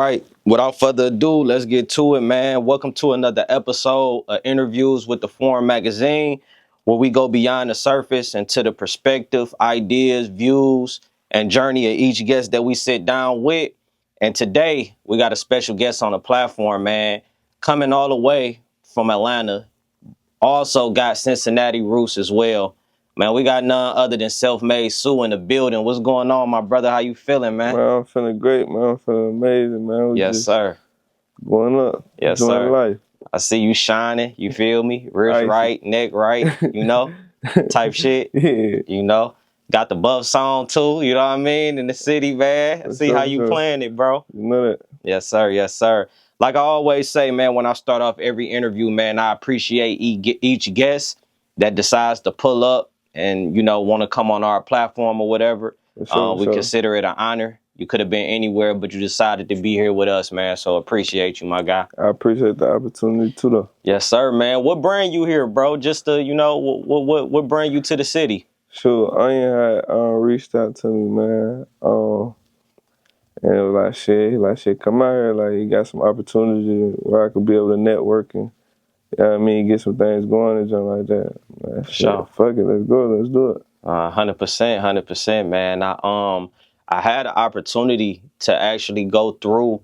right. Without further ado, let's get to it, man. Welcome to another episode of Interviews with the Foreign Magazine, where we go beyond the surface into the perspective, ideas, views, and journey of each guest that we sit down with. And today, we got a special guest on the platform, man, coming all the way from Atlanta. Also got Cincinnati roots as well. Man, we got none other than SELFMADE SU in the building. What's going on, my brother? How you feeling, man? Man, I'm feeling great, man. I'm feeling amazing, man. Yes, sir. Going up. Yes, enjoying sir. life. I see you shining. You feel me? Wrist right, neck right, type shit. Yeah. Got the buffs on too, you know what I mean? In the city, man. I see how you playing it, bro. You know that. Yes, sir. Yes, sir. Like I always say, man, when I start off every interview, man, I appreciate each guest that decides to pull up and, want to come on our platform or whatever. We consider it an honor. You could have been anywhere, but you decided to be here with us, man. So appreciate you, my guy. I appreciate the opportunity too, though. Yes, sir, man. What bring you here, bro? Just to, what bring you to the city? Sure, Onion had reached out to me, man. And it was like, shit, come out here. Like, you got some opportunity where I could be able to network and, get some things going and something like that. Like, shit, sure. Fuck it, let's go, let's do it. 100%, man. I had an opportunity to actually go through,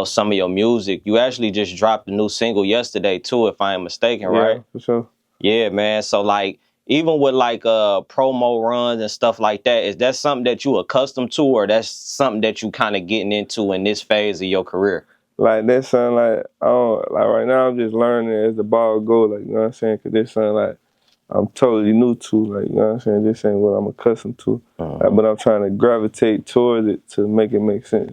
some of your music. You actually just dropped a new single yesterday too, if I ain't mistaken, right? Yeah, for sure. Yeah, man. So like, even with like promo runs and stuff like that, is that something that you accustomed to, or that's something that you kind of getting into in this phase of your career? Like, that sound like, right now I'm just learning as the ball goes, like, you know what I'm saying? Because this sound like I'm totally new to, like, you know what I'm saying? This ain't what I'm accustomed to. Like, but I'm trying to gravitate towards it to make it make sense,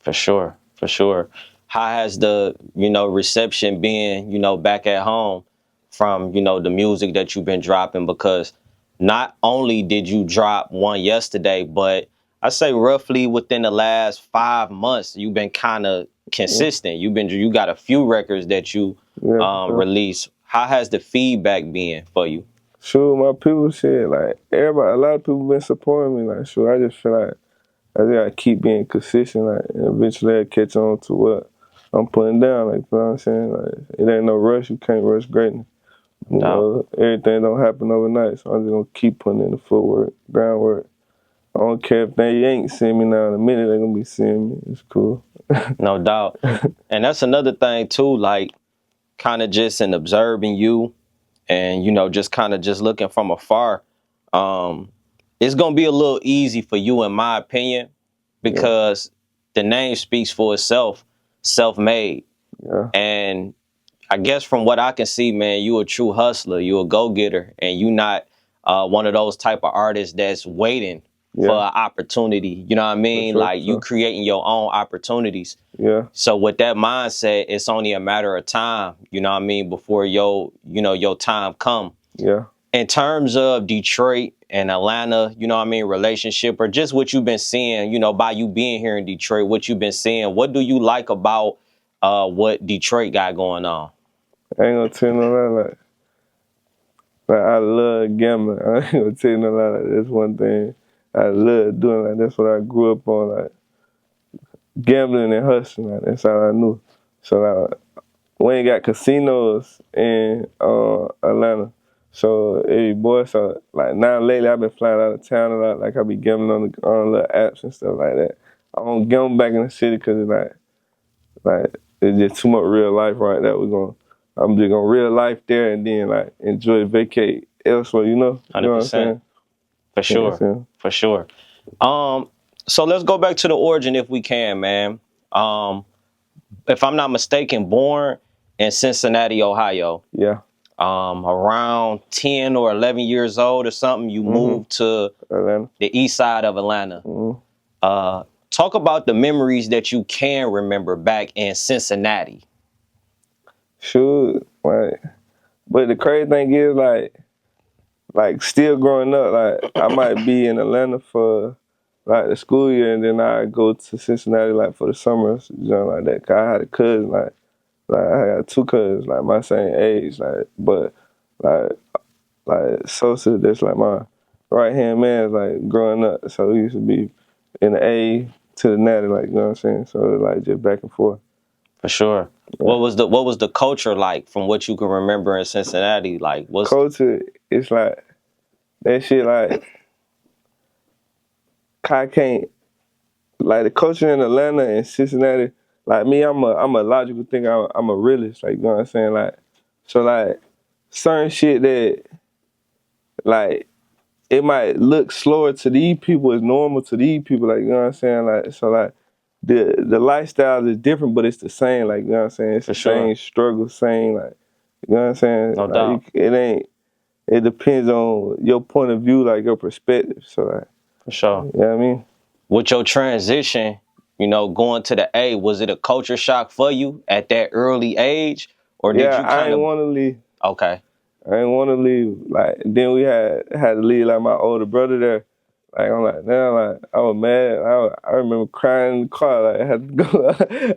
For sure, for sure. How has the, reception been, back at home from, the music that you've been dropping? Because not only did you drop one yesterday, but I say roughly within the last 5 months, you've been kind of consistent. You got a few records that you released. How has the feedback been for you? Sure, my people said, like, everybody, a lot of people been supporting me. Like, sure, I just feel like I just gotta keep being consistent, like, and eventually I'll catch on to what I'm putting down. Like, you know what I'm saying? Like, it ain't no rush. You can't rush greatness. You know, everything don't happen overnight, so I'm just gonna keep putting in the footwork, groundwork. I don't care if they ain't seeing me now in a minute, they're gonna be seeing me. It's cool. No doubt. And that's another thing too, like, kind of just in observing you and, just kind of just looking from afar, it's going to be a little easy for you, in my opinion, because the name speaks for itself, self-made. Yeah. And I guess from what I can see, man, you a true hustler, you a go-getter, and you not one of those type of artists that's waiting for an opportunity. You know what I mean? Sure, like, you creating your own opportunities. Yeah. So with that mindset, it's only a matter of time, before your time come. Yeah. In terms of Detroit and Atlanta, relationship, or just what you've been seeing, by you being here in Detroit, what you've been seeing, what do you like about what Detroit got going on? I ain't gonna tell you no lie, like I love gambling. I ain't gonna tell you no lie, like, that's one thing I love doing. Like, that's what I grew up on, like, gambling and hustling. Like, that's all I knew. So, like, we ain't got casinos in Atlanta. So, so, like, now lately I've been flying out of town a lot. Like, I be gambling on little apps and stuff like that. I don't gamble back in the city because it's like it's just too much real life right there. I'm just gonna real life there and then, like, enjoy vacate elsewhere, 100%. You know what I'm saying? For sure. Yeah, for sure. So let's go back to the origin if we can, man. If I'm not mistaken, born in Cincinnati, Ohio. Yeah. Around 10 or 11 years old or something, you moved to Atlanta, the east side of Atlanta. Talk about the memories that you can remember back in Cincinnati. Sure, right. But the crazy thing is, like still growing up, like, I might be in Atlanta for, like, the school year, and then I go to Cincinnati, like, for the summer, like that. Cause I had a cousin, like I got two cousins, like, my same age, like, but like Sosa, that's like my right hand man, like, growing up. So he used to be in the A, to the natty, like, you know what I'm saying? So it's like just back and forth. For sure. Yeah. What was the culture like from what you can remember in Cincinnati? Like, what's Culture, it's like, that shit, like, I can't, like, the culture in Atlanta and Cincinnati, like, me, I'm a logical thinker, I'm a realist, like, you know what I'm saying? Like, so, like, certain shit that, like, it might look slower to these people is normal to these people, like, you know what I'm saying? Like, so, like, the lifestyle is different, but it's the same, like, you know what I'm saying? It's For the sure. same struggle, same, like, you know what I'm saying? No Like, doubt. it depends on your point of view, like, your perspective, so, like, For sure. you know what I mean? With your transition, you know, going to the A, was it a culture shock for you at that early age? Or did Yeah, you kind of, I ain't want to leave. Like, then we had to leave, like, my older brother there. Like, I'm like, damn, like, I was mad. I remember crying in the car. Like, I had to go,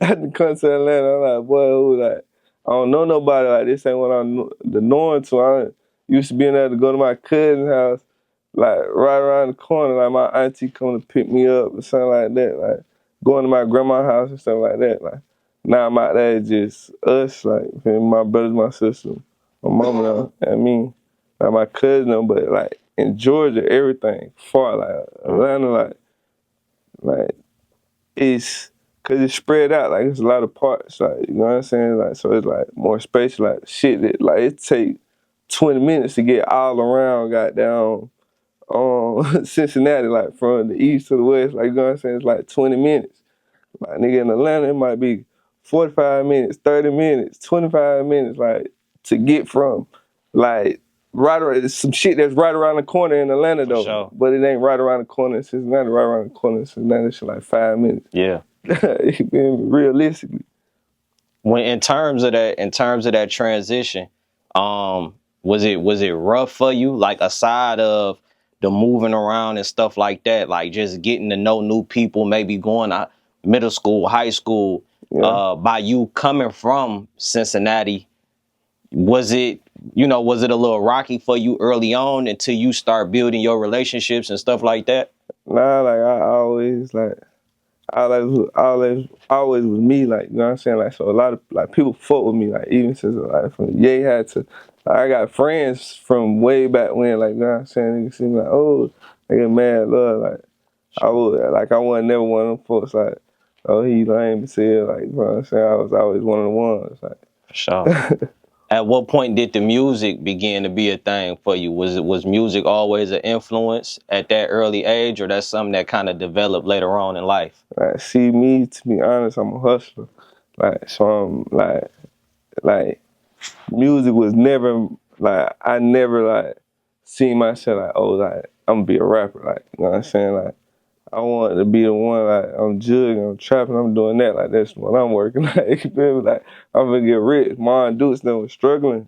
I had to come to Atlanta. I'm like, boy, like, I don't know nobody. Like, this ain't what I'm the norm to. I used to being able to go to my cousin's house, like, right around the corner. Like, my auntie come to pick me up or something like that. Like, going to my grandma's house and stuff like that. Like, now I'm out there, just us, like, my brothers, my sister, my mama, though. I mean, like, my cousin, but, like, in Georgia, everything far, like, Atlanta, like, it's, cause it's spread out, like, it's a lot of parts, like, you know what I'm saying? Like, so it's, like, more space, like, shit that, like, it take 20 minutes to get all around, goddamn, Cincinnati, like, from the east to the west, like, you know what I'm saying? It's, like, 20 minutes. Like, nigga, in Atlanta, it might be 45 minutes, 30 minutes, 25 minutes, like, to get from, like, some shit that's right around the corner in Atlanta, For though. sure. But it ain't right around the corner in Cincinnati. Right around the corner in Cincinnati, it's like 5 minutes. yeah. Realistically. When in terms of that transition, was it rough for you? Like aside of the moving around and stuff like that, like just getting to know new people, maybe going to middle school, high school, Yeah. by you coming from Cincinnati, was it was it a little rocky for you early on until you start building your relationships and stuff like that? Nah, like, I always, like, always was me, like, you know what I'm saying? Like, so a lot of, like, people fuck with me, like, even since, like, from Ye had to, like, I got friends from way back when, like, you know what I'm saying? Niggas see me like, oh, they get mad love, like, I wasn't never one of them folks, like, oh, he lame as hell, like, you know what I'm saying? I was always one of the ones, like. For sure. At what point did the music begin to be a thing for you? Was music always an influence at that early age, or that's something that kind of developed later on in life? Like, see, me, to be honest, I'm a hustler. Like, so I'm, like, music was never, like, I never, like, see myself, like, oh, like, I'm gonna be a rapper, like, you know what I'm saying? Like, I wanted to be the one, like, I'm jugging, I'm trapping, I'm doing that, like, that's what I'm working, like, you feel me? Like, I'm gonna get rich. Mom and Dukes, them was struggling.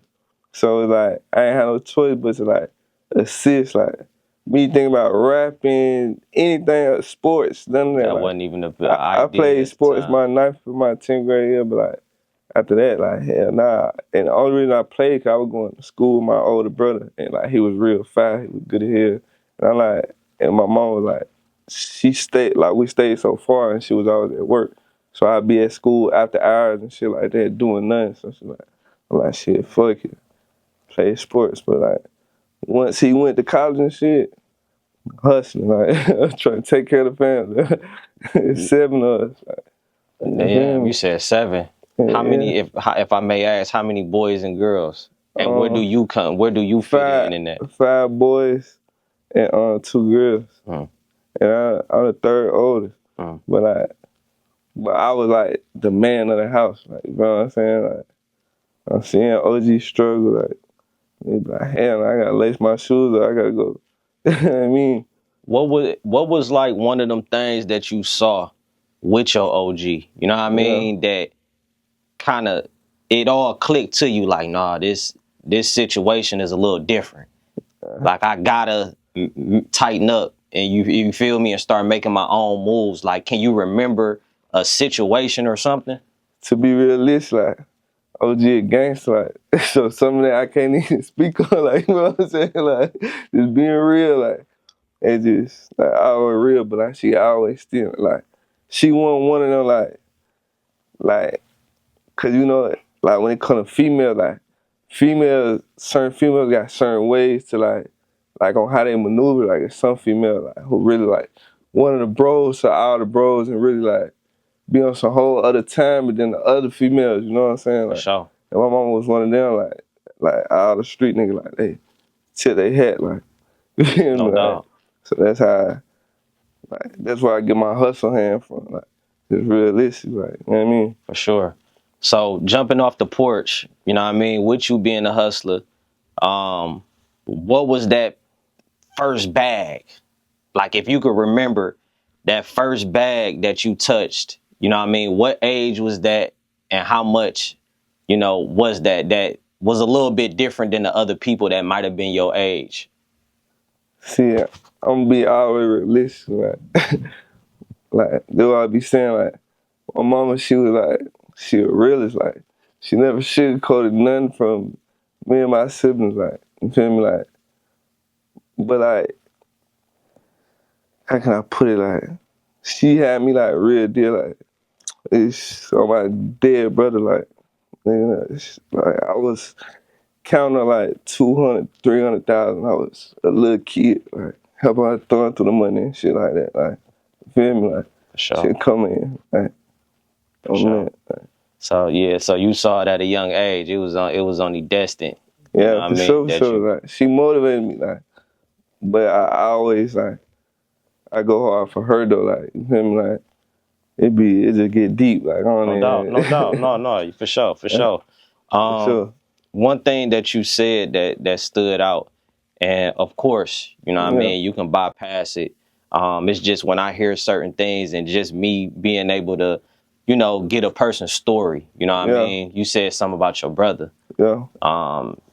So, it's like, I ain't had no choice but to, like, assist, like, me thinking about rapping, anything, sports, none of that. That Like, wasn't even an I idea played at the sports time. my 9th to my 10th grade year, but, like, after that, like, hell nah. And the only reason I played, cause I was going to school with my older brother, and, like, he was real fast, he was good as hell. And I'm like, and my mom was like, we stayed so far, and she was always at work. So I'd be at school after hours and shit like that, doing nothing. So she's like, I'm like, shit, fuck it, play sports. But, like, once he went to college and shit, hustling, like, trying to take care of the family. It's 7 of us. Like, you feel Damn, me? you said 7. How Yeah. many, if I may ask, how many boys and girls? And where do Um, you come? Where do you fit in that? 5 boys and 2 girls. Mm, And I'm the third oldest. mm. But I was like the man of the house. Like, you know what I'm saying? Like, I'm seeing OG struggle. Like, they be like, hell, I gotta lace my shoes up. I gotta go. You know what I mean? What was like one of them things that you saw with your OG? You know what I Yeah. mean? That kind of it all clicked to you like, nah, this situation is a little different. Like I gotta tighten up, and you feel me, and start making my own moves. Like, can you remember a situation or something? To be realistic, like, OG a gangster, like, so some of that I can't even speak on, like, you know what I'm saying? Like, just being real, like, it just, like, I was real, but like, she always still, like, she wasn't one of them like, cause you know, like when it comes to female, like certain females got certain ways to like on how they maneuver. Like some female like who really like one of the bros to all the bros and really like be on some whole other time, but then the other females, you know what I'm saying? For Like, sure. and my mama was one of them, like all the street niggas, like they tip they hat, like, you feel No me? Like, doubt. so that's how, like, that's where I get my hustle hand from, like, it's realistic, like, you know what I mean? For sure. So jumping off the porch, you know what I mean, with you being a hustler, what was that first bag? Like if you could remember that first bag that you touched, you know what I mean, what age was that and how much, you know, was that was a little bit different than the other people that might have been your age? See, I'm gonna be always realistic, like, like, do I be saying, like, my mama, she was a realist, like, she never sugarcoated nothing from me and my siblings, like, you feel me, like, but like, how can I put it, like, she had me like real deal, like, it's on my dead brother, like, nigga, like, I was counting on like 200, 300,000. I was a little kid, like, helping her throwing through the money and shit like that, like, you feel me, like, For sure. shit come in, like, For on sure. that, like, So yeah, so you saw it at a young age. It was only destined. You know yeah, what I for mean? sure, for That you sure, like, she motivated me, like, but I always, like, I go hard for her though, like, you feel me, like, it just get deep, like, I don't no doubt, no doubt, even, no, for sure, for yeah, sure. for sure, One thing that you said that stood out, and of course, you know what I yeah, mean, you can bypass it. It's just when I hear certain things and just me being able to, you know, get a person's story. You know what I yeah, mean? You said something about your brother, yeah,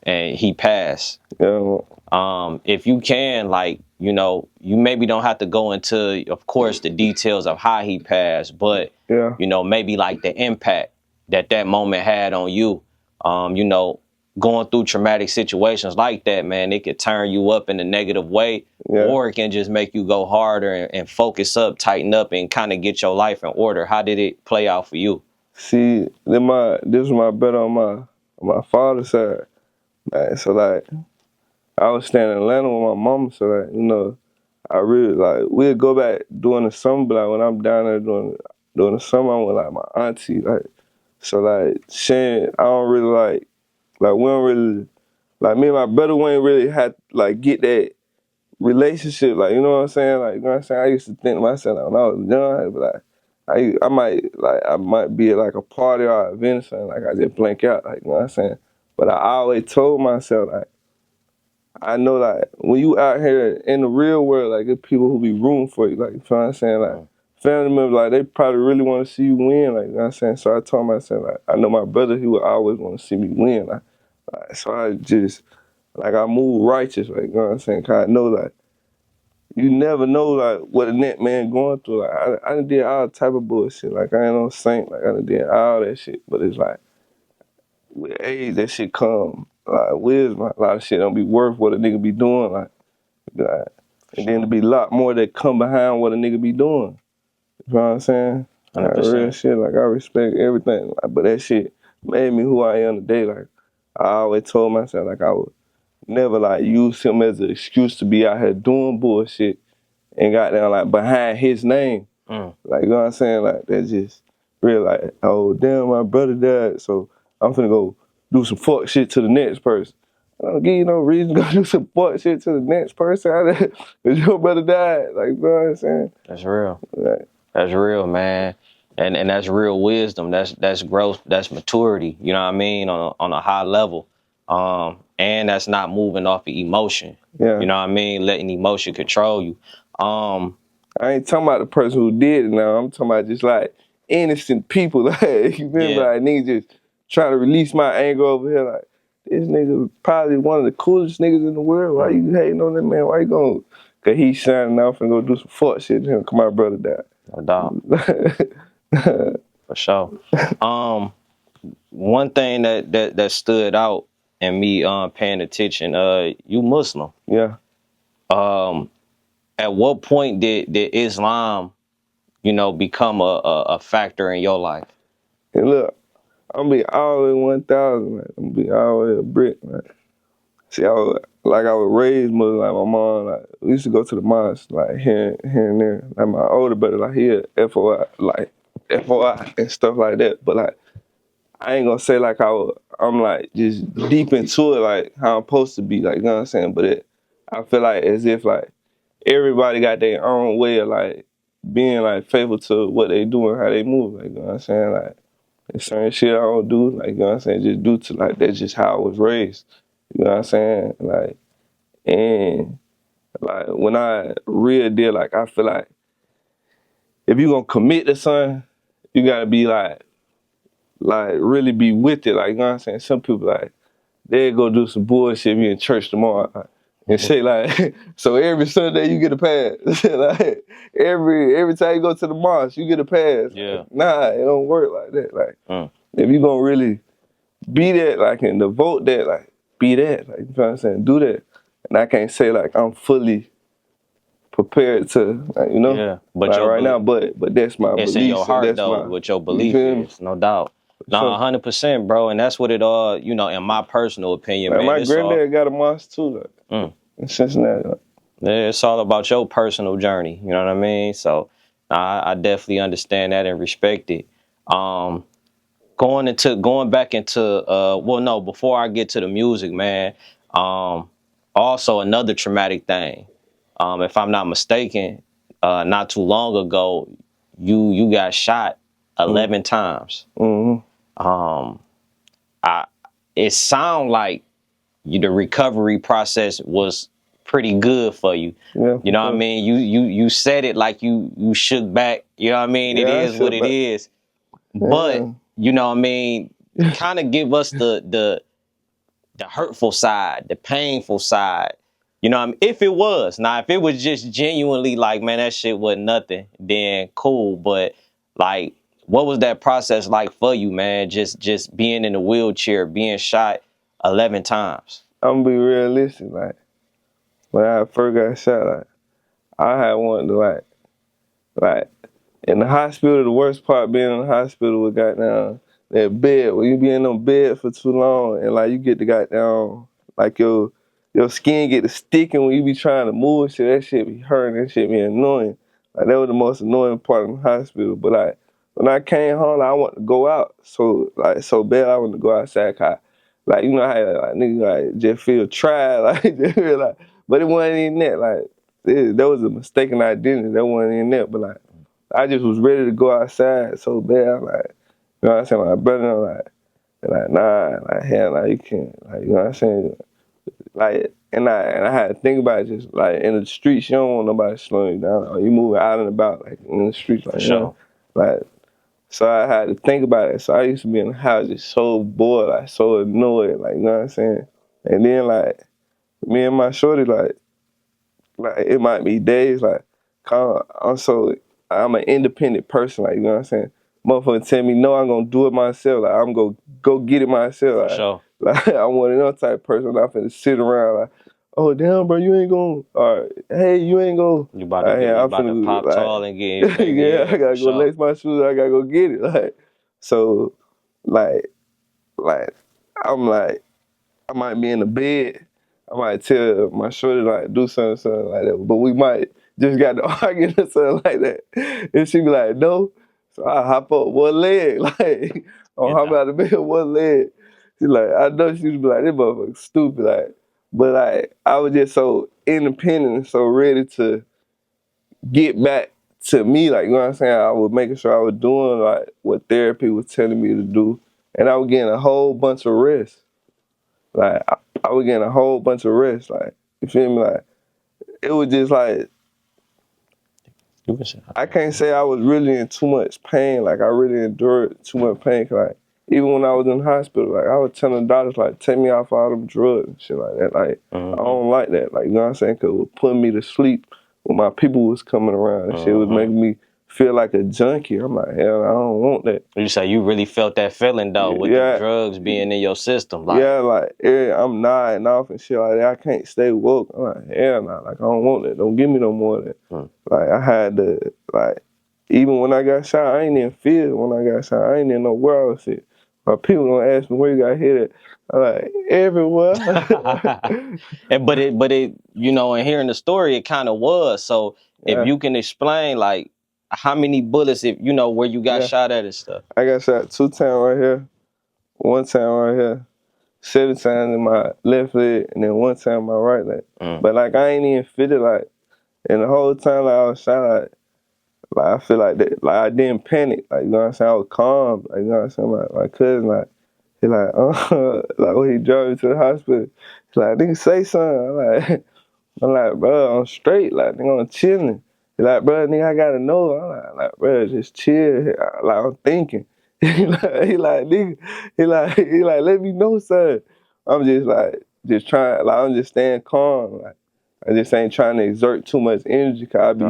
and he passed. yeah, If you can, like, you know, you maybe don't have to go into, of course, the details of how he passed, but, yeah, you know, maybe like the impact that that moment had on you. You know, going through traumatic situations like that, man, it could turn you up in a negative way, yeah. or it can just make you go harder and focus up, tighten up, and kind of get your life in order. How did it play out for you? See, this was my brother on my father's side. Like, so like I was staying in Atlanta with my mama, so like, you know, I really like we'd go back during the summer, but like when I'm down there during the summer I'm with like my auntie, like so like Shane, I don't really like we don't really like me and my brother we ain't really had like get that relationship, like you know what I'm saying? Like you know what I'm saying? I used to think to myself like when I was young, but like I might be at like a party or an event or something, like I just blank out, like you know what I'm saying? But I always told myself like I know like when you out here in the real world, like there's people who be rooting for you, like you know what I'm saying? Like family members, like they probably really want to see you win, like you know what I'm saying? So I told myself like I know my brother he would always want to see me win. Like so I just like I move righteous, like you know what I'm saying? Cause I know like you never know like what a net man going through. Like I done did all type of bullshit. Like I ain't no saint. Like I done did all that shit. But it's like with age, that shit come. Like wisdom, a lot of shit don't be worth what a nigga be doing. Like and then to be a lot more that come behind what a nigga be doing. You know what I'm saying? Like real 100%. shit. Like I respect everything. Like, but that shit made me who I am today. Like I always told myself like I would never like use him as an excuse to be out here doing bullshit and got down like behind his name. Like, you know what I'm saying? Like, that just real like, oh, damn, my brother died, so I'm finna go do some fuck shit to the next person. I don't give you no reason to go do some fuck shit to the next person because your brother died. Like, you know what I'm saying? That's real. Like, That's real, man. And that's real wisdom. That's growth. That's maturity. You know what I mean? On a high level. And that's not moving off of emotion. yeah. You know what I mean? Letting emotion control you. I ain't talking about the person who did it now. I'm talking about just like innocent people. Like, you feel me? Yeah. Like, niggas just trying to release my anger over here. Like, this nigga probably one of the coolest niggas in the world. Why you hating on that man? Why you going? Cause he's shining off and go do some fuck shit to him. Cause my brother died. No doubt. For sure. One thing that stood out and me paying attention, you Muslim. Yeah. At what point did Islam you know, become a factor in your life? And look, I'm gonna be all the way 1,000. Like, I'm gonna be all the way a brick. Like, see, I was raised Muslim. Like my mom, like we used to go to the mosque, like here and there. Like my older brother, like he a FOI, like FOI and stuff like that. But like I ain't gonna say like I'm like just deep into it, like how I'm supposed to be. Like you know what I'm saying. But I feel like as if like everybody got their own way of like being like faithful to what they do and how they move. Like you know what I'm saying. Like there's certain shit I don't do. Like you know what I'm saying. Just due to like that's just how I was raised. You know what I'm saying. Like. And like when I real deal, like I feel like if you gonna commit to something, you gotta be like really be with it. Like you know what I'm saying? Some people like they go do some bullshit, be in church tomorrow and shit like so every Sunday you get a pass. Like every time you go to the mosque, you get a pass. Yeah. Like, nah, it don't work like that. Like if you gonna really be that, like and devote that, like be that. Like you know what I'm saying? Do that. And I can't say like I'm fully prepared to, like, you know, Yeah, but like right now. But that's my it's belief. in your heart that's though, my, what your you belief feel me? is, no doubt. No, So, 100%, bro, and that's what it all, you know, in my personal opinion, like man. my It's all, granddad got a mosque too, like, in Cincinnati. Like. it's all about your personal journey. You know what I mean? So, I definitely understand that and respect it. Going back into well, no, before I get to the music, man. Also another traumatic thing. If I'm not mistaken, not too long ago, you got shot 11 times. It sound like the recovery process was pretty good for you. Yeah, You know what I mean? You said it like you shook back. You know what I mean? Yeah, It I is what shook it back. is. But Yeah. you know what I mean? Kind of give us the hurtful side, the painful side. You know what I mean? If it was. Now, if it was just genuinely like, man, that shit wasn't nothing, then cool. But like, what was that process like for you, man? Just being in a wheelchair, being shot 11 times. I'm gonna be realistic. Like when I first got shot, like I had wanted to like in the hospital. The worst part being in the hospital was goddamn that bed. When you be in them bed for too long and like you get to goddamn like your skin get to sticking when you be trying to move and shit. That shit be hurting. That shit be annoying. Like that was the most annoying part of the hospital. But like when I came home, like, I wanted to go out so bad. I wanted to go outside. Like you know how like nigga like just feel tried like just feel like, but it wasn't even that. Like that was a mistaken identity. That wasn't even that. But like I just was ready to go outside so bad. I'm like, you know what I'm saying? My brother, like nah, like hell, like you can't, like you know what I'm saying? Like, and I had to think about it, just like in the streets, you don't want nobody slowing you down. Or you moving out and about, like in the streets, like, For you know, like. So I had to think about it. So I used to be in the house just so bored, like so annoyed, like you know what I'm saying. And then like me and my shorty, like it might be days, like I'm an independent person, like you know what I'm saying. Motherfucker tell me no, I'm gonna do it myself. Like I'm gonna go get it myself. For sure. Like I'm one of them type of person. I'm not finna sit around like, oh damn, bro, you ain't gonna. Or hey, you ain't gonna. You about to get, you about to pop like, tall and get his baby. yeah, I gotta for go sure. lace my shoes. I gotta go get it. Like so, like I'm like I might be in the bed. I might tell my shorty like do something like that, but we might just got to argue or something like that, and she be like, no. So I hop up one leg, like I'll hop out of bed one leg. She like, I know she would be like, this motherfucker stupid, like, but like I was just so independent and so ready to get back to me, like you know what I'm saying. I was making sure I was doing like what therapy was telling me to do, and I was getting a whole bunch of rest. Like I was getting a whole bunch of rest. Like you feel me? Like it was just like I can't say I was really in too much pain. Like I really endured too much pain. Like even when I was in the hospital, like I was telling doctors like take me off all them drugs and shit like that. Like I don't like that. Like you know what I'm saying? Cause it was putting me to sleep when my people was coming around and shit. It was making me feel like a junkie. I'm like, hell, I don't want that. You say you really felt that feeling though with the drugs being in your system. Like, yeah, like I'm nodding off and shit like that. I can't stay woke. I'm like, hell nah, like I don't want that. Don't give me no more of that. Like I had to like even when I got shot, I ain't even feel it. When I got shot, I ain't even know where I was at. But people don't ask me where you got hit at. I'm like, everywhere. But it, you know, and hearing the story, it kind of was. So if Yeah, you can explain, like, how many bullets, if you know where you got yeah. shot at and stuff. I got shot 2 times right here, 1 time right here, 7 times in my left leg, and then 1 time in my right leg. Mm. But like I ain't even feel it, like, and the whole time like I was shot, like I feel like that, like I didn't panic, like, you know what I'm saying? I was calm, like, you know what I'm saying? My cousin, like, he like, like when he drove me to the hospital, he like, nigga, say something. I'm like, bro, I'm straight, like, nigga, I'm chilling. He like, bro, nigga, I gotta know. I'm like, bro, just chill. Like, I'm thinking. Nigga, he like, let me know, son. I'm just like, just trying, like, I'm just staying calm. Like, I just ain't trying to exert too much energy, cause I be,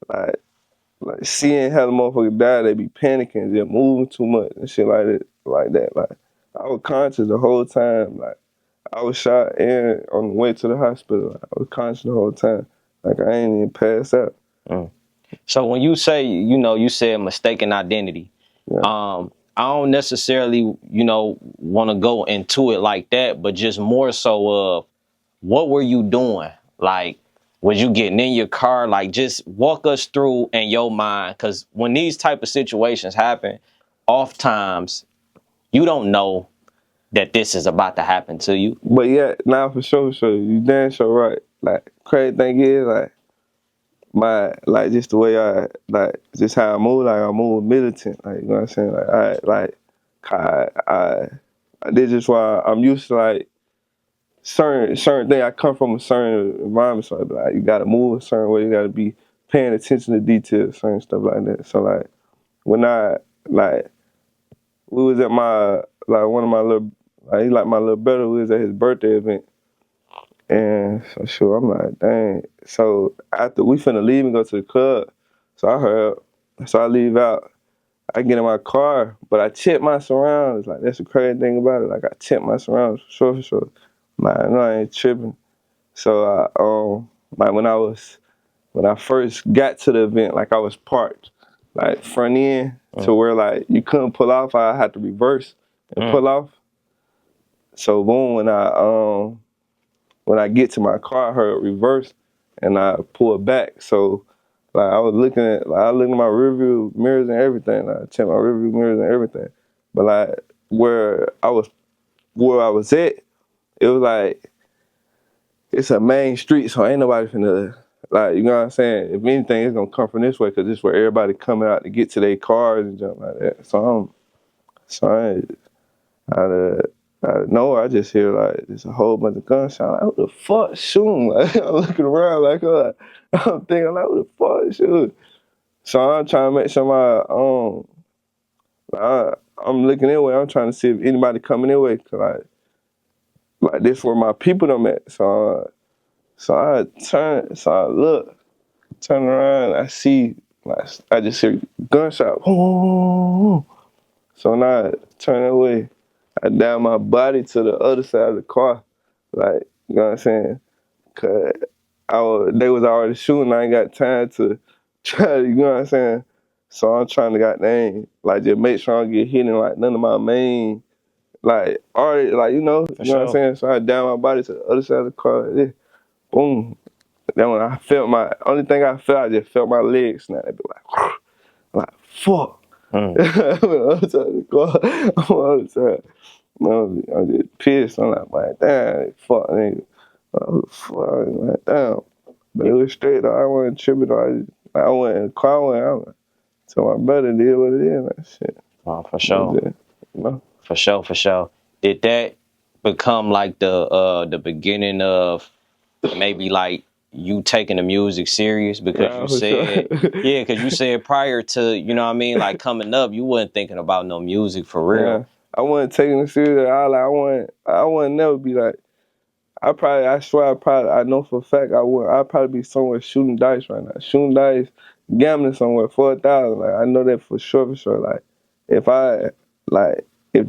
like, seeing how the motherfucker die, they be panicking, just moving too much and shit like that, like that. Like, I was conscious the whole time, like, I was shot and on the way to the hospital. I was conscious the whole time. Like I ain't even passed out. Mm. So when you say, you know, you said mistaken identity, Yeah. I don't necessarily, you know, want to go into it like that, but just more so of what were you doing? Like, was you getting in your car? Like, just walk us through in your mind, because when these type of situations happen, oftentimes you don't know that this is about to happen to you. But yeah, now for sure, you damn sure right. Like crazy thing is like just the way I like just how I move, like I move militant, like you know what I'm saying? I this is why I'm used to like certain thing. I come from a certain environment, so like you gotta move a certain way, you gotta be paying attention to details, certain stuff like that. So like when I like we was at my like one of my little he like my little brother, we was at his birthday event. And so sure, I'm like, dang. So after we finna leave and go to the club, so I heard, so I leave out, I get in my car, but I check my surroundings. Like that's the crazy thing about it. Like I check my surroundings for sure. Like I know I ain't tripping. So like when I first got to the event, like I was parked, like front end to where like you couldn't pull off. I had to reverse and pull off. So boom, when I get to my car, I heard reverse, and I pulled back. So like I was looking at my rearview mirrors and everything. I checked my rearview mirrors and everything. But like where I was at, it was like it's a main street, so ain't nobody finna like, you know what I'm saying? If anything, it's gonna come from this way, cause this is where everybody coming out to get to their cars and jump like that. I just hear like there's a whole bunch of gunshots. Like, who the fuck shooting? Like, I'm looking around like, I'm thinking like, who the fuck shooting? So I'm trying to make sure I'm looking anyway. I'm trying to see if anybody coming anyway, cause like this where my people them at. So I look, turn around, I see, like, I just hear gunshot. So now I turn away. I down my body to the other side of the car. Like, you know what I'm saying? Cause they was already shooting. I ain't got time to try, you know what I'm saying? So I'm trying to goddamn, like, just make sure I don't get hit in, like, none of my main, like, already, like, you know what I'm saying? So I down my body to the other side of the car, like this. Boom. Then when I felt only thing I felt, I just felt my legs snap. They be like, fuck. I'm on the other side of the car. I'm on the other side. I'm just pissed. I'm like, damn, fuck, nigga. Fuck, like, damn. But it was straight though. I wasn't tripping though. I went in the car. So my brother did what it is. Like, shit. Oh, for sure. You know? For sure. Did that become like the beginning of maybe like you taking the music serious? Because you said, sure. yeah, because you said prior to, you know what I mean, like coming up, you wasn't thinking about no music for real. Yeah. I wasn't taking it serious at all. Like, I wouldn't never be like, I know for a fact I'd probably be somewhere shooting dice right now. Shooting dice, gambling somewhere, 4,000. Like, I know that for sure. Like, if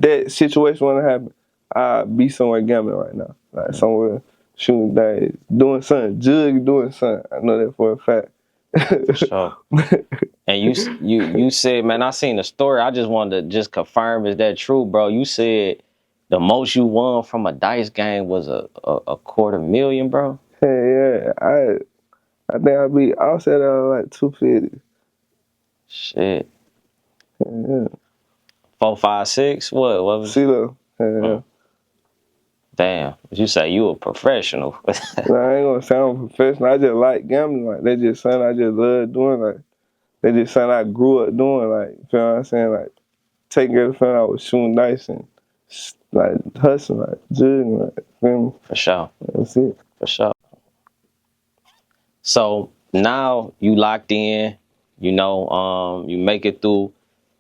that situation wouldn't happen, I'd be somewhere gambling right now. Like, somewhere shooting dice, doing something, doing something. I know that for a fact. For sure. And you said, man, I seen the story. I just wanted to just confirm, is that true, bro? You said the most you won from a dice game was a $250,000, bro. Hey, yeah, I think I'll set out like 250. Shit. Yeah. 4, 5, 6. What was? See though. Yeah. Damn. You say you a professional. Nah, I ain't gonna sound professional. I just like gambling. Like they just something I just love doing. Like they just something I grew up doing. Like you feel what I'm saying? Like taking care of the family, I was shooting dice and like hustling, like jugging, like feel me? For sure. That's it. For sure. So now you locked in, you make it through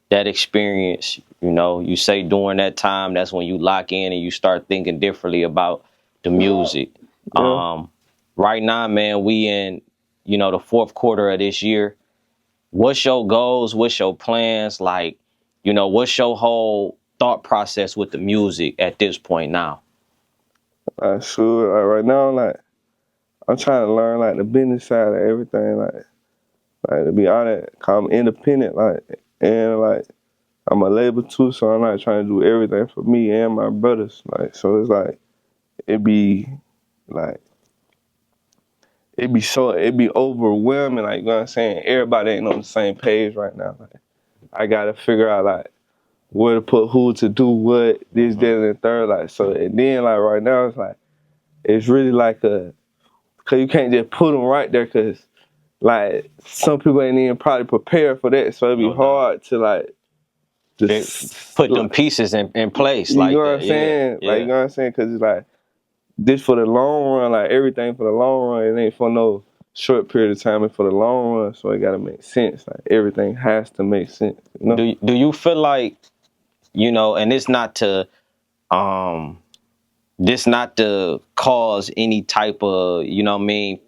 that experience, you say during that time, that's when you lock in and you start thinking differently about the music. Yeah. Right now, man, we in, the fourth quarter of this year. What's your goals? What's your plans? Like, what's your whole thought process with the music at this point now? Like sure. Like right now, like I'm trying to learn like the business side of everything. Like to be honest, 'cause I'm independent. Like and like I'm a label too, so I'm not trying to do everything for me and my brothers. Like so, it's like it be like it be overwhelming. Like you know what I'm saying, everybody ain't on the same page right now. Like I gotta figure out like where to put who to do what, this, that, and the third. Like so, and then like right now it's really like cause you can't just put them right there, cause like some people ain't even probably prepared for that, so it'd be hard to like Put them pieces in place you like know what that. I'm saying? Yeah. Like you know what I'm saying? Cause it's like this for the long run, like everything for the long run. It ain't for no short period of time. It's for the long run, so it gotta make sense. Like everything has to make sense. You know? Do you feel like, and it's not to um this not to cause any type of,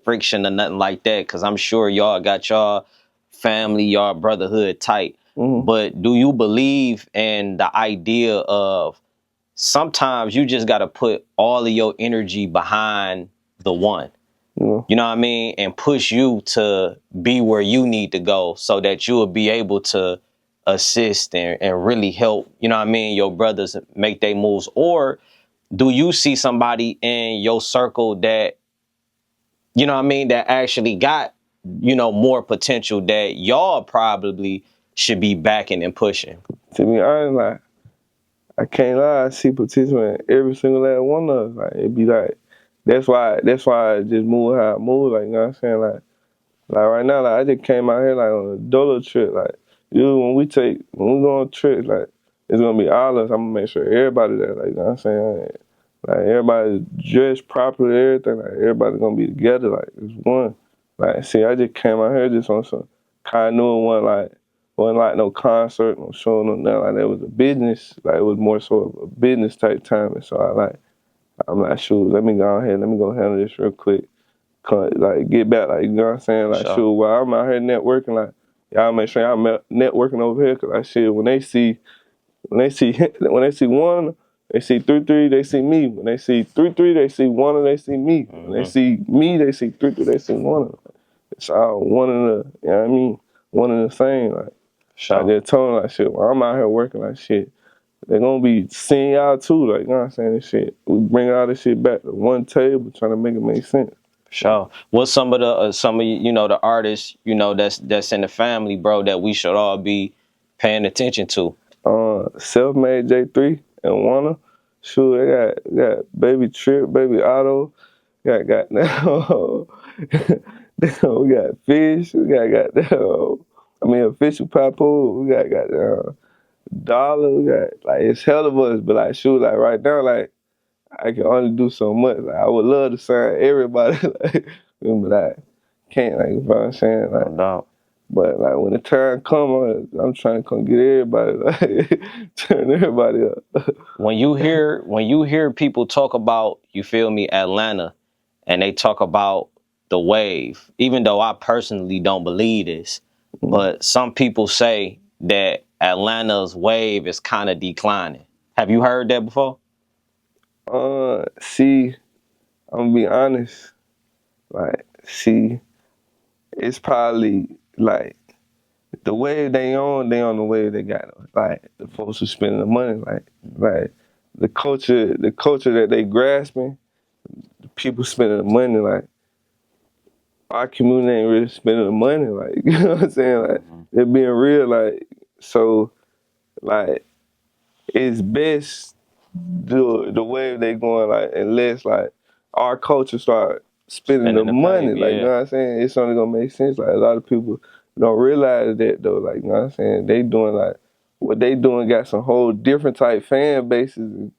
friction or nothing like that, because I'm sure y'all got y'all family, y'all brotherhood tight. Mm-hmm. But do you believe in the idea of sometimes you just got to put all of your energy behind the one? Yeah. You know what I mean? And push you to be where you need to go so that you will be able to assist and really help, your brothers make their moves. Or do you see somebody in your circle that, that actually got, more potential that y'all probably should be backing and pushing? To be honest, like I can't lie, I see potential in every single last one of us. Like it be like that's why I just move how I move. Like you know what I'm saying? Like right now, like I just came out here like on a dolo trip. Like when we go on trips, like it's gonna be all of us. I'm gonna make sure everybody there. Like you know what I'm saying? Like everybody dressed properly, everything. Like everybody gonna be together. Like it's one. Like see, I just came out here just on some kind of wasn't like no concert, no show, no nothing. Like that was a business. Like it was more so of a business type time. And so I'm like, shoot, let me go ahead, let me go handle this real quick. Like get back, like you know what I'm saying? Like Sure. shoot, while I'm out here networking, like y'all make sure y'all networking over here, cause like shit, when they see one, they see 3-3, they see me. When they see 3-3, they see one, and they see me. When they see me, they see 3-3, they see one. It's all one and the, you know what I mean? One and the same. Like Sure. I just told them like shit. While I'm out here working like shit, they're gonna be seeing y'all too. Like you know what I'm saying? This shit, we bring all this shit back to one table, trying to make it make sense. Sure. What's some of the artists, that's in the family, bro, that we should all be paying attention to? SELFMADE J3 and Wanna. Sure, they got Baby Trip, Baby Otto. Got now. We got Fish. We got Official Papo. We got Dollar. We got like it's hell of us, but like shoot, like right now, like I can only do so much. Like I would love to sign everybody, like, but I can't. Like you know what I'm saying, like. No doubt. But like when the time comes, I'm trying to come get everybody, like turn everybody up. When you hear people talk about, you feel me, Atlanta, and they talk about the wave, even though I personally don't believe this, but some people say that Atlanta's wave is kind of declining. Have you heard that before? See, I'm gonna be honest. Like, see, it's probably like the wave they on the wave they got. Like the folks who spending the money, like the culture that they grasping, the people spending the money, like our community ain't really spending the money, like you know what I'm saying? Like they're being real, like so like it's best the wave they going like unless like our culture start spending the Spending the money, paper, like you know yeah. what I'm saying? It's only gonna make sense. Like a lot of people don't realize that though, like you know what I'm saying? They doing like what they doing got some whole different type fan bases and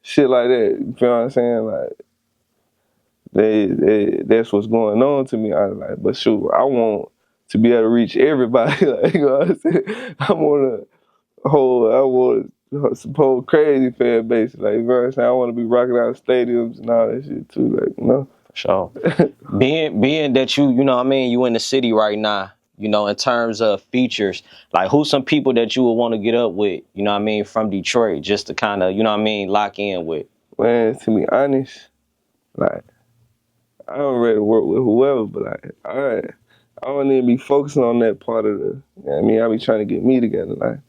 shit like that. You feel what I'm saying? Like they that's what's going on to me. I like, but shoot, I want to be able to reach everybody. Like you know what I'm saying? I want some whole crazy fan base. Like you know what I'm saying? I want to be rocking out stadiums and all that shit too. Like you know. For sure. Being that you know what I mean, you in the city right now, you know, in terms of features, like who's some people that you would want to get up with, you know what I mean, from Detroit, just to kind of, you know what I mean, lock in with. Man, to be honest, like I don't ready to work with whoever, but like I don't even be focusing on that part of the. You know what I mean, I be trying to get me together. Like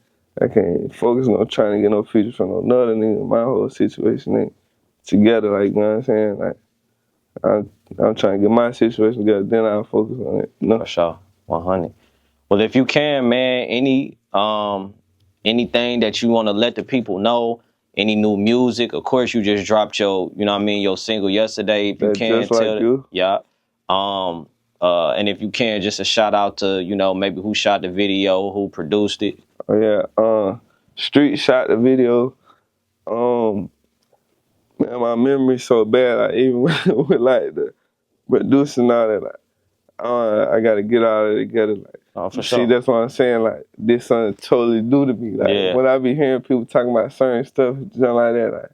I can't focus on trying to get no features from another nigga. My whole situation ain't together. Like you know what I'm saying? Like I'm trying to get my situation together. Then I'll focus on it. You know? For sure. 100. Well, if you can, man, anything that you want to let the people know, any new music, of course you just dropped your, you know what I mean, your single yesterday. If you That can just like tell, you. yeah. And if you can, just a shout out to, you know, maybe who shot the video, who produced it. Oh yeah. Street shot the video. Man, my memory's so bad. Like even with like the producing and all that, like I gotta get all of it together. Like Oh, for see, sure. that's what I'm saying. Like this something totally new to me. Like Yeah. when I be hearing people talking about certain stuff, something like that,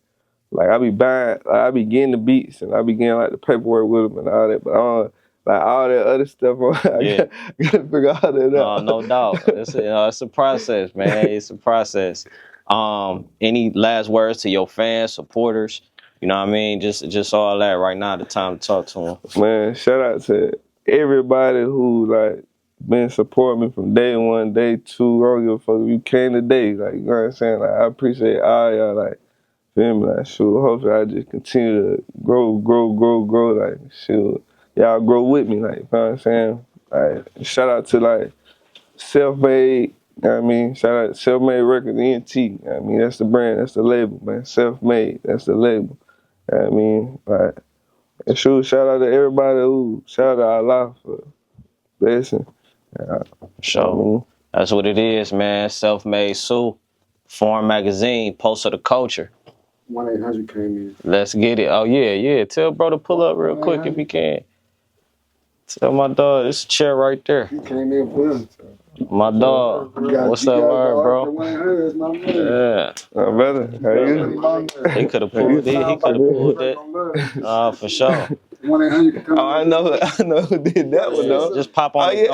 like I be buying, like I be getting the beats and I be getting like the paperwork with them and all that. But I don't like all that other stuff. Yeah. Gotta figure all that out. No doubt. It's a process, man. It's a process. Any last words to your fans, supporters? You know what I mean? Just all that right now, the time to talk to them. Man, shout out to everybody who like been supporting me from day one, day two. I don't give a fuck if you came today. Like you know what I'm saying? Like I appreciate all y'all. Like feel me? Like shoot. Hopefully I just continue to grow. Like shoot, y'all grow with me. Like you know what I'm saying? Like shout out to like SELFMADE. You know what I mean? Shout out to SELFMADE Records ENT. You know what I mean? That's the brand. That's the label, man. SELFMADE. That's the label. You know what I mean? Like. And shoot, shout out to everybody shout out to Allah for blessing. Sure. That's what it is, man. Self-Made Su, Foreign Magazine, Post of the Culture. 1-800 came in. Let's get it. Oh, yeah. Tell bro to pull up real quick if he can. Tell my dog, this chair right there. He came in for us. My dog. What's up, word, bro? Yeah. My brother, how you? He could have pulled it. He could have pulled it. For sure. 1-800 Oh, I know who did that one though. Just pop on the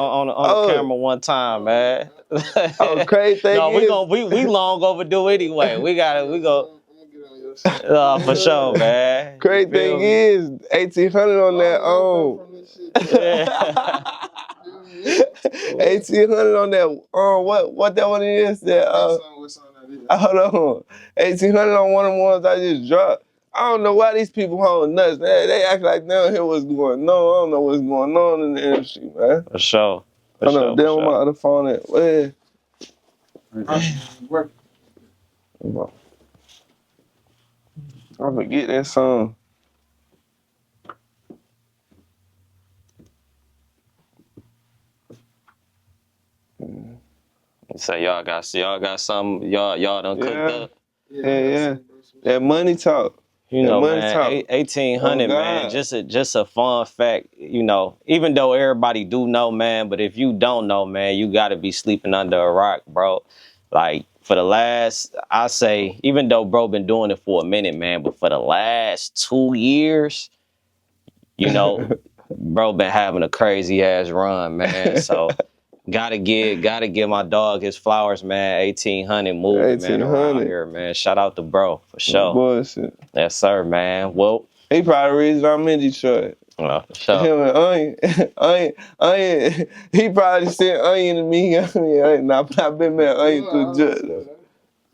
camera one time, man. Oh, crazy thing no, we long overdue anyway. We go. For sure, man. Crazy thing is 1800 on that. 1800 on that. What that one is? That hold on. 1800 on one of the ones I just dropped. I don't know why these people hold nuts. They act like they don't hear what's going on. I don't know what's going on in the industry, man. For sure. I know. Damn, on my other phone at where? I forget that song. So y'all got something y'all done cooked up. Yeah. That money talk. You know, man, 1800, man, just a fun fact, you know, even though everybody do know, man, but if you don't know, man, you got to be sleeping under a rock, bro. Like, for the last, I say, even though bro been doing it for a minute, man, but for the last 2 years, you know, bro been having a crazy ass run, man, so... Gotta give my dog his flowers, man. 1800 moving, man, around here, man. Shout out to bro, for sure. Bullshit. Yes, sir, man. Well, he probably the reason I'm in Detroit. Sure. Him and Onion, he probably said Onion to me. I mean, I've been met Onion through Judge, though.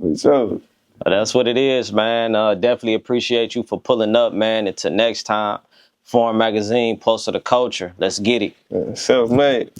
For sure. That's what it is, man. Definitely appreciate you for pulling up, man. Until next time, Foreign Magazine, Pulse of the Culture. Let's get it. Self-made.